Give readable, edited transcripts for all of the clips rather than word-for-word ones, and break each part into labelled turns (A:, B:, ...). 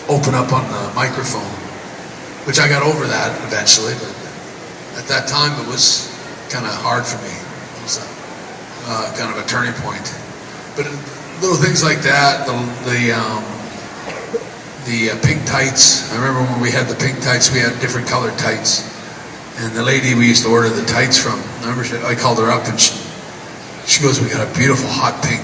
A: open up on the microphone, which I got over that eventually, but at that time it was kind of hard for me. It was kind of a turning point. But little things like that, the pink tights. I remember when we had the pink tights, we had different colored tights. And the lady we used to order the tights from, I remember I called her up and she goes, "We got a beautiful hot pink."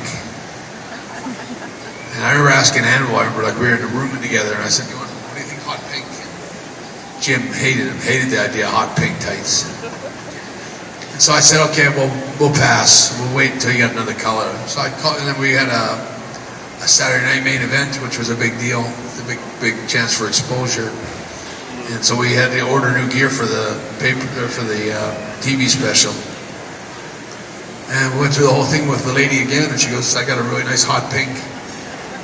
A: And I remember asking Anvil, I remember like we were in a room together, and I said, what do you think hot pink? And Jim hated the idea of hot pink tights. And so I said, okay, we'll pass. We'll wait until you got another color. So I called, and then we had a Saturday night main event, which was a big deal, a big chance for exposure. And so we had to order new gear for the TV special. And we went through the whole thing with the lady again, and she goes, "I got a really nice hot pink."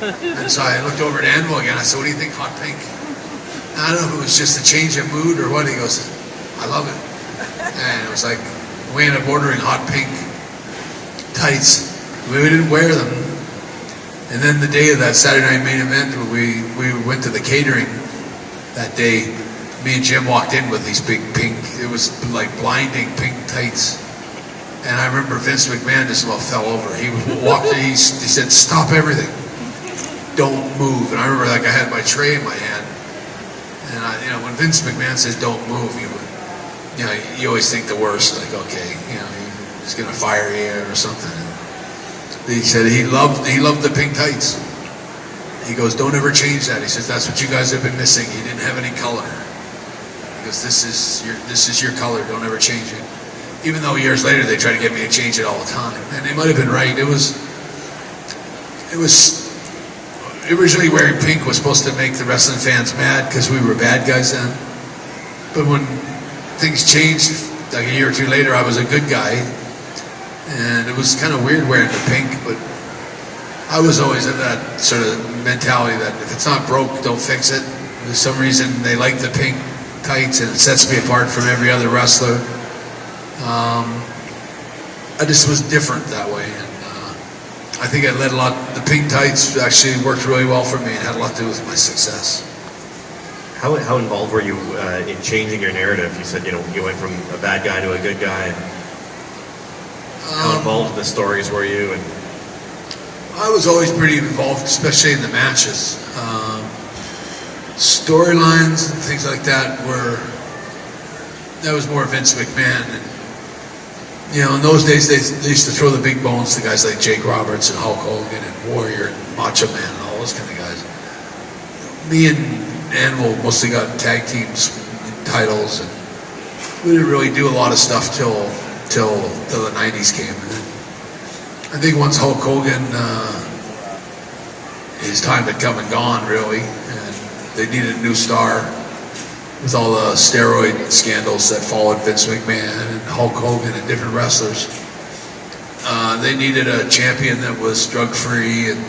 A: And so I looked over at Anvil again. I said, "What do you think, hot pink?" And I don't know if it was just a change of mood or what. He goes, "I love it." And it was like, we ended up ordering hot pink tights. We didn't wear them. And then the day of that Saturday night main event, we went to the catering that day. Me and Jim walked in with these big pink, it was like blinding pink tights. And I remember Vince McMahon just about fell over. He walked in, he said, "Stop everything. Don't move." And I remember like I had my tray in my hand. And when Vince McMahon says don't move, you always think the worst, like, okay, he's gonna fire you or something. He said he loved the pink tights. He goes, "Don't ever change that." He says, "That's what you guys have been missing. You didn't have any color." He goes, "This is your color. Don't ever change it." Even though years later they try to get me to change it all the time, and they might have been right. It was originally wearing pink was supposed to make the wrestling fans mad because we were bad guys then. But when things changed, like a year or two later, I was a good guy. And it was kind of weird wearing the pink, but I was always in that sort of mentality that if it's not broke, don't fix it. For some reason, they like the pink tights, and it sets me apart from every other wrestler. I just was different that way, and I think it led a lot. The pink tights actually worked really well for me and had a lot to do with my success.
B: How involved were you in changing your narrative? You said you went from a bad guy to a good guy. How involved in the stories were you? And
A: I was always pretty involved, especially in the matches. Storylines and things like that was more Vince McMahon. And, in those days they used to throw the big bones to guys like Jake Roberts and Hulk Hogan and Warrior and Macho Man and all those kind of guys. Me and Anvil mostly got tag teams and titles, and we didn't really do a lot of stuff till the 90s came. And then I think once Hulk Hogan, his time had come and gone, really, and they needed a new star with all the steroid scandals that followed Vince McMahon and Hulk Hogan and different wrestlers. They needed a champion that was drug-free and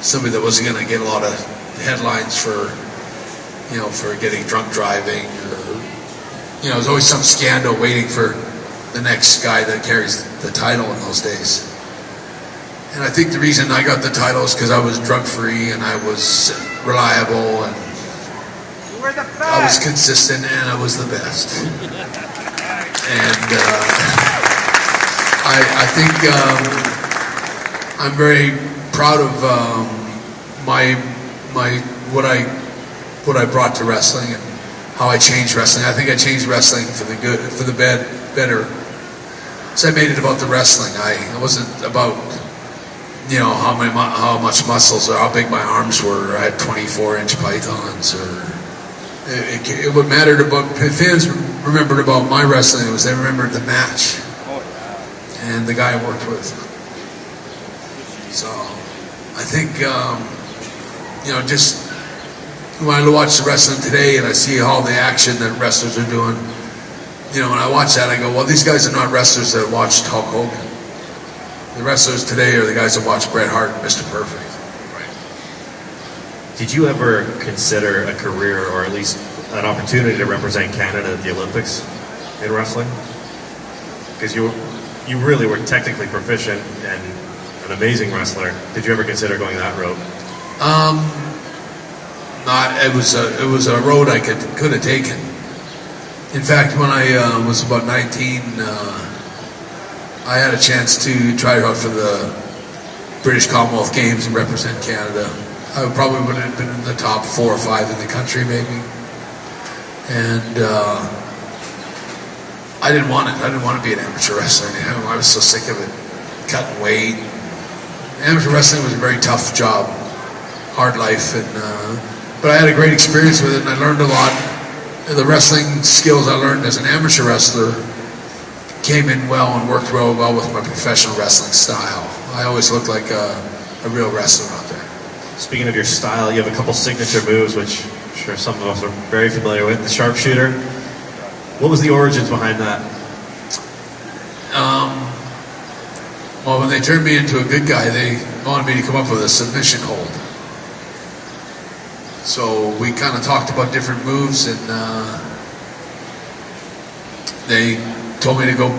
A: somebody that wasn't going to get a lot of headlines for getting drunk driving. There's always some scandal waiting for the next guy that carries the title in those days. And I think the reason I got the title is because I was drug-free and I was reliable and I was consistent and I was the best. And I think I'm very proud of what I brought to wrestling and how I changed wrestling. I think I changed wrestling for the good, for the better. So I made it about the wrestling. I wasn't about how much muscles or how big my arms were. I had 24-inch pythons, or what mattered about fans remembered about my wrestling was they remembered the match and the guy I worked with. So I think just when I watch the wrestling today and I see all the action that wrestlers are doing, when I watch that, I go, well, these guys are not wrestlers that watched Hulk Hogan. The wrestlers today are the guys that watch Bret Hart and Mr. Perfect.
B: Did you ever consider a career, or at least an opportunity to represent Canada at the Olympics in wrestling? Because you really were technically proficient and an amazing wrestler. Did you ever consider going that route?
A: it was a road I could have taken. In fact, when I was about 19, I had a chance to try out for the British Commonwealth Games and represent Canada. I probably would have been in the top 4 or 5 in the country, maybe. And I didn't want it. I didn't want to be an amateur wrestler. I was so sick of it, cutting weight. Amateur wrestling was a very tough job, hard life, but I had a great experience with it, and I learned a lot. The wrestling skills I learned as an amateur wrestler came in well and worked real well with my professional wrestling style. I always looked like a real wrestler out there.
B: Speaking of your style, you have a couple signature moves, which I'm sure some of us are very familiar with. The Sharpshooter. What was the origins behind that?
A: Well, when they turned me into a good guy, they wanted me to come up with a submission hold. So we kind of talked about different moves, and they told me to go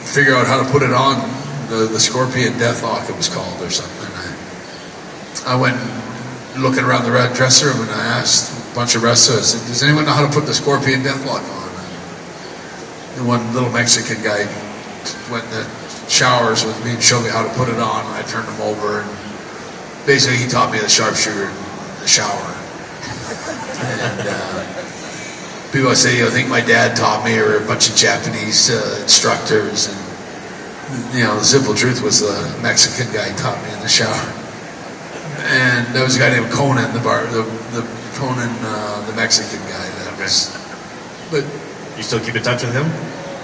A: figure out how to put it on. The Scorpion Deathlock, it was called, or something. I went looking around the red dressing room, and I asked a bunch of wrestlers, I said, does anyone know how to put the Scorpion Deathlock on? And one little Mexican guy went in the showers with me and showed me how to put it on, and I turned him over, and basically he taught me the Sharpshooter in the shower. And people say, I think my dad taught me, or a bunch of Japanese instructors, and the simple truth was the Mexican guy taught me in the shower. And there was a guy named Conan, the Conan, the Mexican guy. That was, but
B: you still keep in touch with him?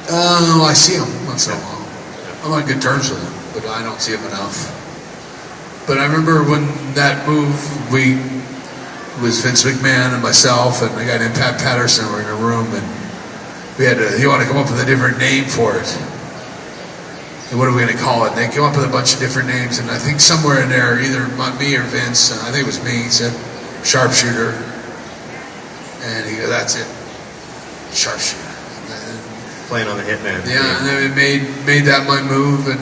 A: I see him once in a while. I'm on good terms with him, but I don't see him enough. But I remember when that move, was Vince McMahon and myself and a guy named Pat Patterson were in a room, and he wanted to come up with a different name for it. And what are we going to call it? And they came up with a bunch of different names, and I think somewhere in there, either me or Vince, I think it was me, he said Sharpshooter. And he goes, that's it, Sharpshooter.
B: Playing on the Hitman.
A: Yeah, and then we made that my move, and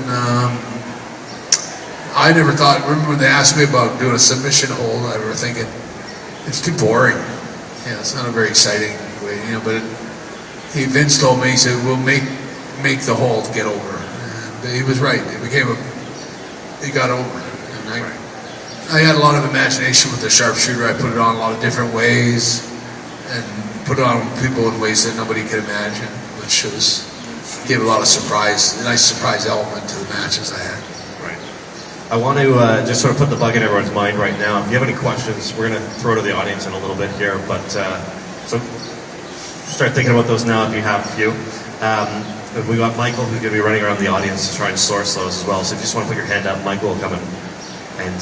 A: I never thought, remember when they asked me about doing a submission hold, I remember thinking, it's too boring. It's not a very exciting way, but Vince told me, he said, we'll make the hold get over. And he was right. It got over. And I had a lot of imagination with the Sharpshooter. I put it on a lot of different ways and put it on people in ways that nobody could imagine, which gave a lot of surprise, a nice surprise element to the matches I had.
B: I want to just sort of put the bug in everyone's mind right now. If you have any questions, we're going to throw to the audience in a little bit here, but so start thinking about those now if you have a few. We got Michael who's going to be running around the audience to try and source those as well, so if you just want to put your hand up, Michael will come and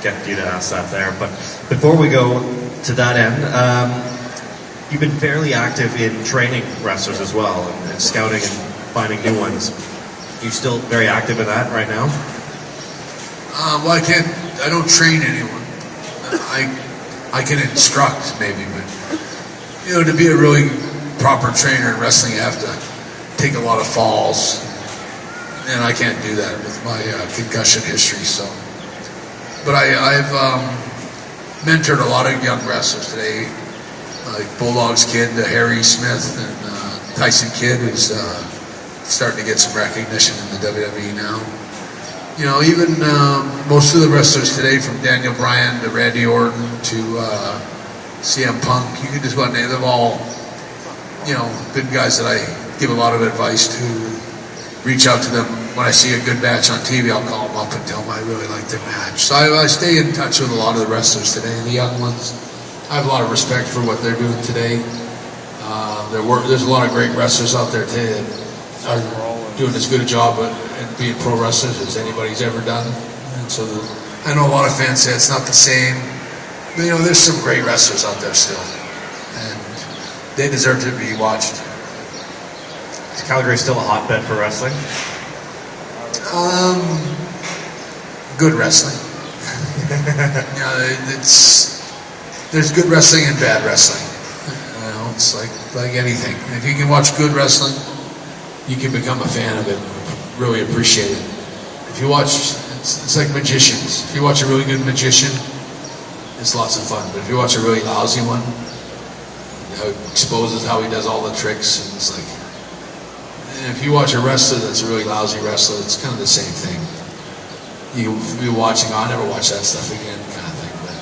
B: get you to ask that there. But before we go to that end, you've been fairly active in training wrestlers as well, and scouting and finding new ones. Are you still very active in that right now?
A: Well, I don't train anyone. I can instruct maybe, but to be a really proper trainer in wrestling, you have to take a lot of falls, and I can't do that with my concussion history. So, but I've mentored a lot of young wrestlers today, like Bulldog's kid, Harry Smith, and Tyson Kidd, who's starting to get some recognition in the WWE now. Even most of the wrestlers today, from Daniel Bryan to Randy Orton to CM Punk, you can just about name them all. Been guys that I give a lot of advice to. Reach out to them when I see a good match on TV. I'll call them up and tell them I really like their match. So I stay in touch with a lot of the wrestlers today, the young ones. I have a lot of respect for what they're doing today. There's a lot of great wrestlers out there today that are doing as good a job at being pro wrestlers as anybody's ever done. And so I know a lot of fans say it's not the same. But, there's some great wrestlers out there still, and they deserve to be watched.
B: Is Calgary still a hotbed for wrestling?
A: Good wrestling. There's good wrestling and bad wrestling. It's like anything. If you can watch good wrestling, you can become a fan of it, really appreciate it. If you watch, it's like magicians. If you watch a really good magician, it's lots of fun. But if you watch a really lousy one, how it exposes how he does all the tricks, and it's like, and if you watch a wrestler that's a really lousy wrestler, it's kind of the same thing. You're watching, I'll never watch that stuff again, kind of thing. But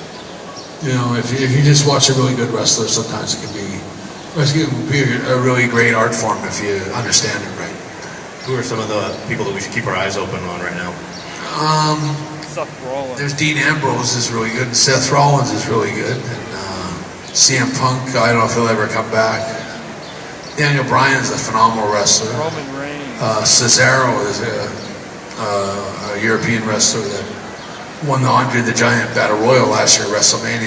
A: you know, if you just watch a really good wrestler, sometimes it can be a really great art form if you understand it right.
B: Who are some of the people that we should keep our eyes open on right now?
C: Seth Rollins.
A: There's Dean Ambrose is really good, and Seth Rollins is really good, and CM Punk, I don't know if he'll ever come back. Daniel Bryan is a phenomenal wrestler.
C: Roman Reigns.
A: Cesaro is a European wrestler that won the Andre the Giant Battle Royal last year at WrestleMania.